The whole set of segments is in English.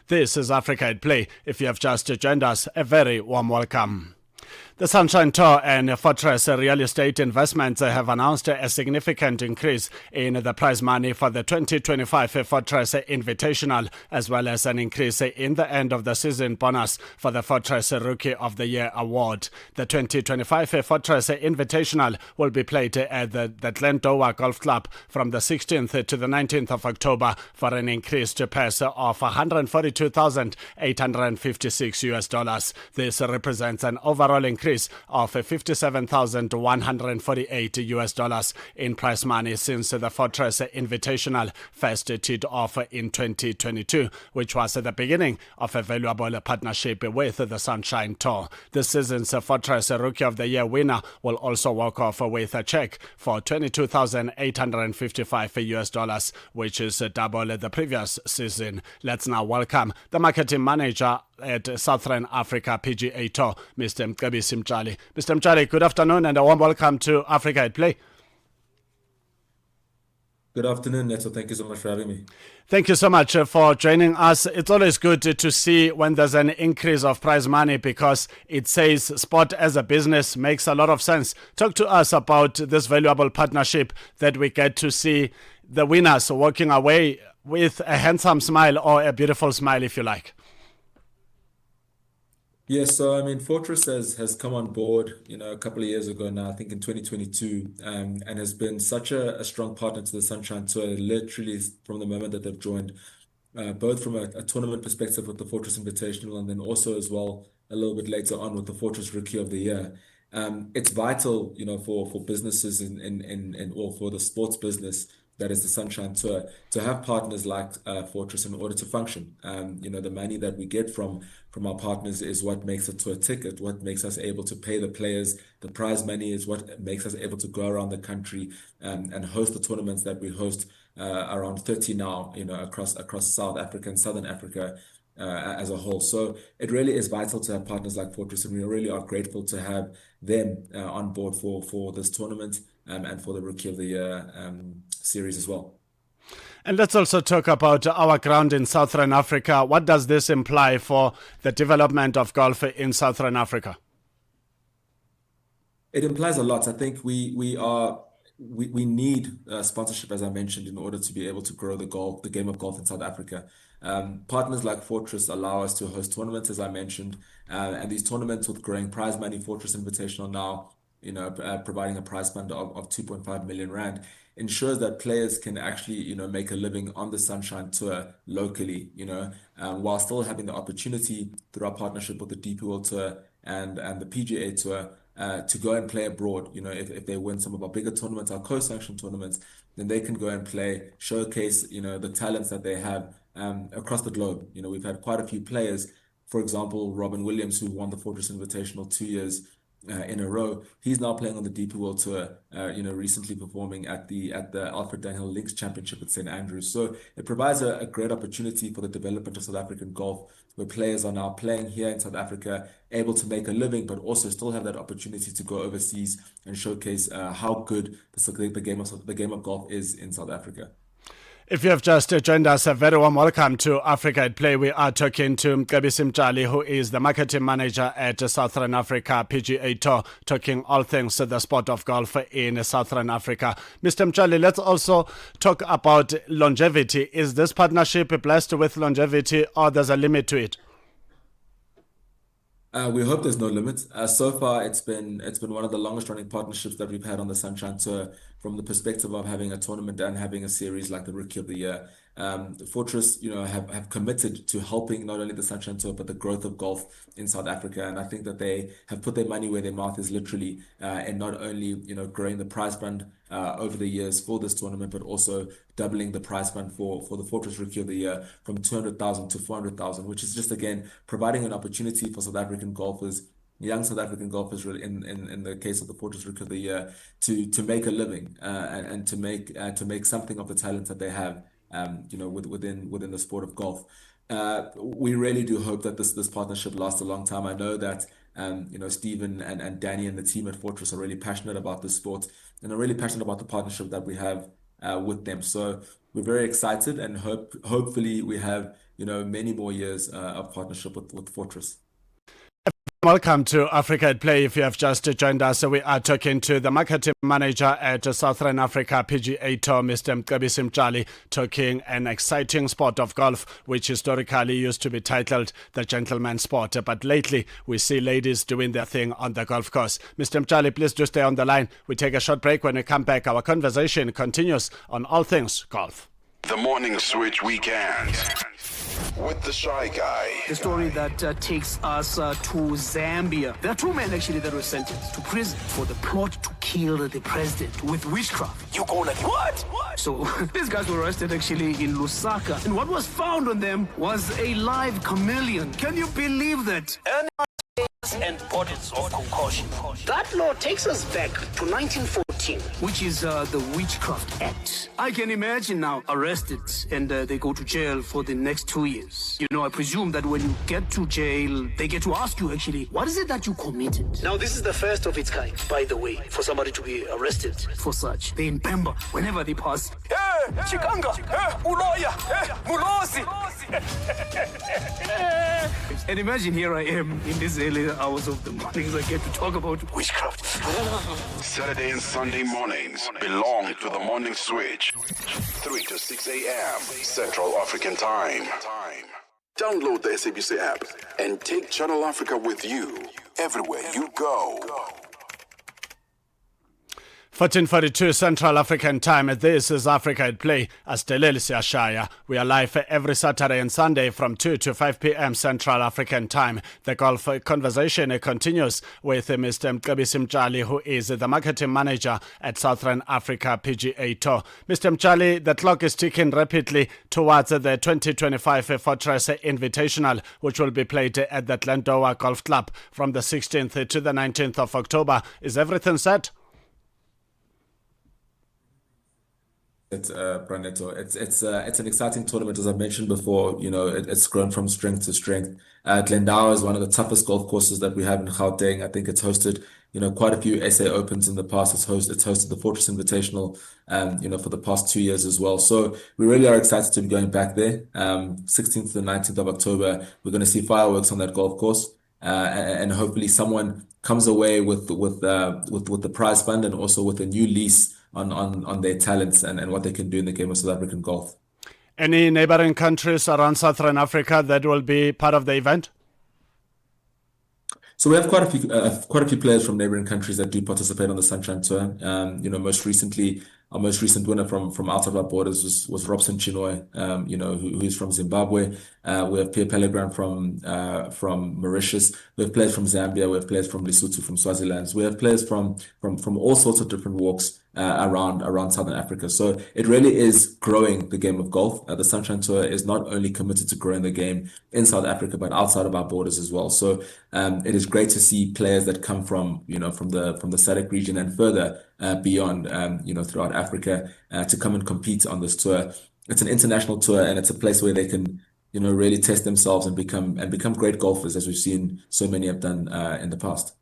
This is Africa at Play. If you have just joined us, a very warm welcome. The Sunshine Tour and Fortress Real Estate Investments have announced a significant increase in the prize money for the 2025 Fortress Invitational, as well as an increase in the end of the season bonus for the Fortress Rookie of the Year award. The 2025 Fortress Invitational will be played at the Glendower Golf Club from the 16th to the 19th of October for an increased purse of $142,856. This represents an overall increase of $57,148 in prize money since the Fortress Invitational first teed off in 2022, which was the beginning of a valuable partnership with the Sunshine Tour. This season's Fortress Rookie of the Year winner will also walk off with a check for $22,855, which is double the previous season. Let's now welcome the marketing manager at Southern Africa PGA Tour, Mr. Mcebisi Mtshali. Mr. Mtshali, good afternoon and a warm welcome to Africa at Play. Good afternoon, Neto. Thank you so much for having me. Thank you so much for joining us. It's always good to see when there's an increase of prize money because it says sport as a business makes a lot of sense. Talk to us about this valuable partnership that we get to see the winners walking away with a handsome smile or a beautiful smile, if you like. Yes, so I mean, Fortress has come on board, a couple of years ago now, I think in 2022, and has been such a strong partner to the Sunshine Tour, literally from the moment that they've joined, both from a tournament perspective with the Fortress Invitational, and then also as well a little bit later on with the Fortress Rookie of the Year. It's vital, for businesses or for the sports business that is the Sunshine Tour, to have partners like Fortress in order to function. The money that we get from our partners is what makes the tour ticket, what makes us able to pay the players. The prize money is what makes us able to go around the country and host the tournaments that we host, around 30 now, across South Africa and Southern Africa as a whole. So it really is vital to have partners like Fortress, and we really are grateful to have them on board for this tournament and for the Rookie of the Year series as well. And let's also talk about our ground in Southern Africa. What does this imply for the development of golf in Southern Africa? It implies a lot. I think we need sponsorship, as I mentioned, in order to be able to grow the game of golf in South Africa. Partners like Fortress allow us to host tournaments, as I mentioned, and these tournaments with growing prize money, Fortress Invitational now, providing a prize fund of 2.5 million rand, ensures that players can actually, make a living on the Sunshine Tour locally, while still having the opportunity through our partnership with the DP World Tour and the PGA Tour to go and play abroad. If they win some of our bigger tournaments, our co-sanctioned tournaments, then they can go and play, showcase, the talents that they have across the globe. We've had quite a few players, for example, Robin Williams, who won the Fortress Invitational 2 years in a row. He's now playing on the DP World Tour, recently performing at the Alfred Dunhill Links Championship at St. Andrews. So it provides a great opportunity for the development of South African golf, where players are now playing here in South Africa, able to make a living, but also still have that opportunity to go overseas and showcase how good the game of golf is in South Africa. If you have just joined us, a very warm welcome to Africa at Play. We are talking to Mcebisi Mtshali, who is the marketing manager at Southern Africa PGA Tour, talking all things the sport of golf in Southern Africa. Mr. Mtshali, let's also talk about longevity. Is this partnership blessed with longevity, or there's a limit to it? We hope there's no limit. So far, it's been one of the longest running partnerships that we've had on the Sunshine Tour, from the perspective of having a tournament and having a series like the Rookie of the Year. Fortress, have committed to helping not only the Sunshine Tour but the growth of golf in South Africa, and I think that they have put their money where their mouth is, literally, in not only growing the prize fund over the years for this tournament, but also doubling the prize fund for the Fortress Rookie of the Year from 200,000 to 400,000, which is just, again, providing an opportunity for South African golfers, young South African golfers, really, in the case of the Fortress Rookie of the Year, to make a living and to make something of the talent that they have, within the sport of golf. We really do hope that this partnership lasts a long time. I know that Stephen and Danny and the team at Fortress are really passionate about this sport and are really passionate about the partnership that we have with them. So we're very excited, and hopefully we have many more years of partnership with Fortress. Welcome to Africa at Play. If you have just joined us, we are talking to the marketing manager at Southern Africa PGA Tour, Mr. Mcebisi Mtshali, talking an exciting sport of golf, which historically used to be titled the gentleman's sport. But lately, we see ladies doing their thing on the golf course. Mr. Mtshali, please do stay on the line. We take a short break. When we come back, our conversation continues on all things golf. The Morning Switch Weekend with the Shy Guy. The story that takes us to Zambia. There are two men actually that were sentenced to prison for the plot to kill the president with witchcraft. You go like what? So these guys were arrested actually in Lusaka, and what was found on them was a live chameleon. Can you believe that? And bottles of concoction. That law takes us back to 1914, which is the Witchcraft Act. I can imagine now arrested and they go to jail for the next 2 years. I presume that when you get to jail, they get to ask you actually, what is it that you committed? Now, this is the first of its kind, by the way, for somebody to be arrested for such. They in Pemba, whenever they pass. Hey, Chikanga! Hey, Uloya! Hey, Mulosi! And imagine here I am in these early hours of the mornings. I get to talk about witchcraft. Saturday and Sunday mornings belong to the Morning Switch. 3 to 6 a.m. Central African Time. Download the SABC app and take Channel Africa with you everywhere you go. 14:42 Central African Time. This is Africa at Play. Asteleli Siashaya. We are live every Saturday and Sunday from 2 to 5 p.m. Central African Time. The golf conversation continues with Mr. Mcebisi Mtshali, who is the marketing manager at Southern Africa PGA Tour. Mr. Mtshali, the clock is ticking rapidly towards the 2025 Fortress Invitational, which will be played at the Glendower Golf Club from the 16th to the 19th of October. Is everything set? It's an exciting tournament, as I mentioned before. It's grown from strength to strength. Glendower is one of the toughest golf courses that we have in Gauteng. I think it's hosted quite a few SA Opens in the past. It's hosted the Fortress Invitational for the past 2 years as well. So we really are excited to be going back there. 16th to the 19th of October, we're going to see fireworks on that golf course, and hopefully someone comes away with the prize fund and also with a new lease on their talents and what they can do in the game of South African golf. Any neighboring countries around Southern Africa that will be part of the event? So we have quite a few players from neighboring countries that do participate on the Sunshine Tour. Most recently, our most recent winner from outside of our borders was Robson Chinoy, who's from Zimbabwe. We have Pierre Pellegrin from Mauritius. We have players from Zambia. We have players from Lesotho, from Swaziland. We have players from all sorts of different walks around Southern Africa. So it really is growing the game of golf. The Sunshine Tour is not only committed to growing the game in South Africa, but outside of our borders as well. So it is great to see players that come from the SADC region and further beyond, throughout Africa, to come and compete on this tour. It's an international tour, and it's a place where they can, really test themselves and become great golfers, as we've seen so many have done in the past.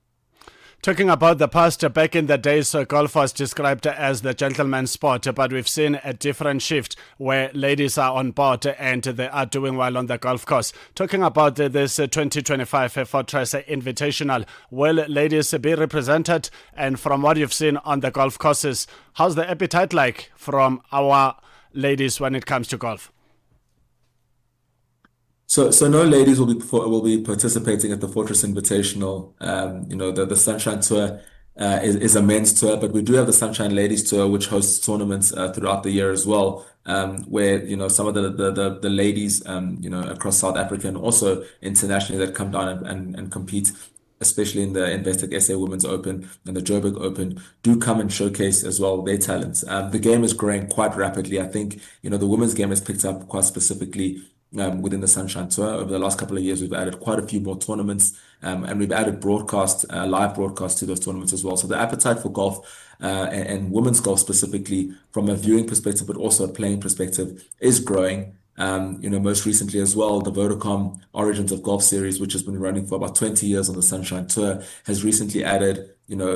Talking about the past, back in the days, golf was described as the gentleman's sport, but we've seen a different shift where ladies are on board and they are doing well on the golf course. Talking about this 2025 Fortress Invitational, will ladies be represented? And from what you've seen on the golf courses, how's the appetite like from our ladies when it comes to golf? So no ladies will be participating at the Fortress Invitational. The Sunshine Tour is a men's tour, but we do have the Sunshine Ladies Tour, which hosts tournaments throughout the year as well, where some of the ladies across South Africa and also internationally that come down and compete, especially in the Investec SA Women's Open and the Joburg Open, do come and showcase as well their talents. The game is growing quite rapidly. I think the women's game has picked up quite specifically within the Sunshine Tour. Over the last couple of years, we've added quite a few more tournaments, and we've added live broadcast to those tournaments as well. So the appetite for golf and women's golf specifically, from a viewing perspective, but also a playing perspective, is growing. Most recently as well, the Vodacom Origins of Golf series, which has been running for about 20 years on the Sunshine Tour, has recently added,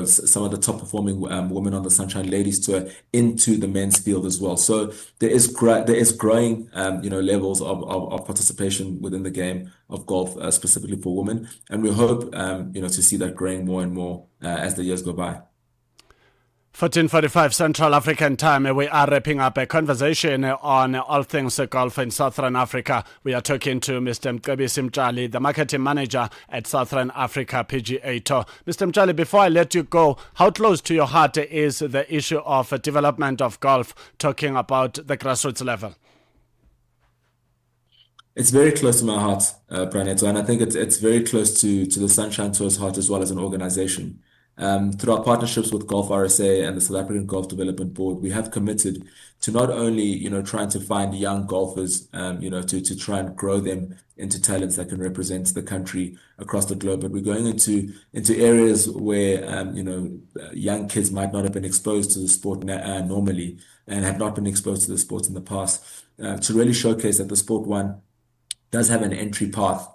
some of the top performing women on the Sunshine Ladies Tour into the men's field as well. So there is growing, levels of participation within the game of golf, specifically for women, and we hope, to see that growing more and more as the years go by. 14:45 Central African Time. We are wrapping up a conversation on all things golf in Southern Africa. We are talking to Mr. Mcebisi Mtshali, the marketing manager at Southern Africa PGA Tour. Mr. Mtshali, before I let you go, how close to your heart is the issue of development of golf, talking about the grassroots level? It's very close to my heart, Neto, and I think it's very close to the Sunshine Tour's heart as well as an organization. Through our partnerships with Golf RSA and the South African Golf Development Board, we have committed to not only, trying to find young golfers, to try and grow them into talents that can represent the country across the globe, but we're going into areas where, young kids might not have been exposed to the sport normally and have not been exposed to the sport in the past, to really showcase that the sport, one, does have an entry path,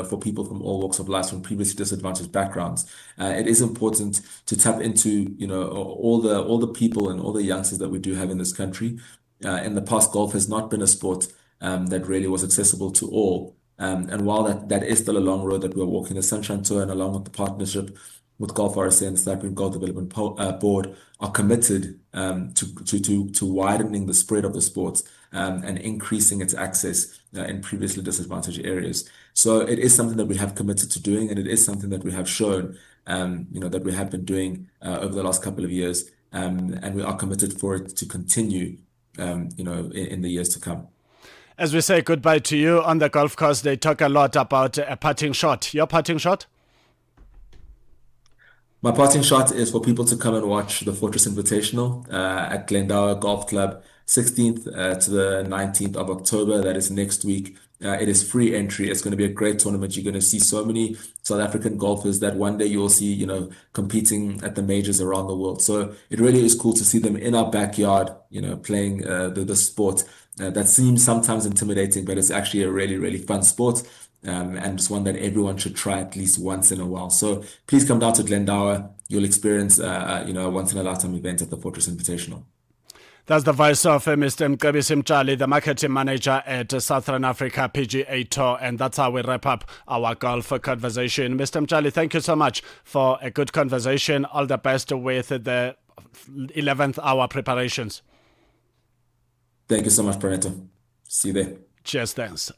for people from all walks of life, from previously disadvantaged backgrounds. It is important to tap into, all the people and all the youngsters that we do have in this country. In the past, golf has not been a sport that really was accessible to all. And while that is still a long road that we're walking, the Sunshine Tour and along with the partnership with Golf RSA and the South African Golf Development Board are committed to widening the spread of the sport and increasing its access in previously disadvantaged areas. So it is something that we have committed to doing, and it is something that we have shown, that we have been doing over the last couple of years, and we are committed for it to continue, in the years to come. As we say goodbye to you on the golf course, they talk a lot about a putting shot. Your putting shot? My parting shot is for people to come and watch the Fortress Invitational at Glendower Golf Club, 16th to the 19th of October. That is next week. It is free entry. It's going to be a great tournament. You're going to see so many South African golfers that one day you'll see, competing at the majors around the world. So it really is cool to see them in our backyard, playing the sport that seems sometimes intimidating, but it's actually a really, really fun sport. And it's one that everyone should try at least once in a while. So please come down to Glendower. You'll experience, a once in a lifetime event at the Fortress Invitational. That's the voice of Mr. Mcebisi Mtshali, the marketing manager at Southern Africa PGA Tour. And that's how we wrap up our golf conversation. Mr. Mtshali, thank you so much for a good conversation. All the best with the 11th hour preparations. Thank you so much, Neto. See you there. Cheers, thanks.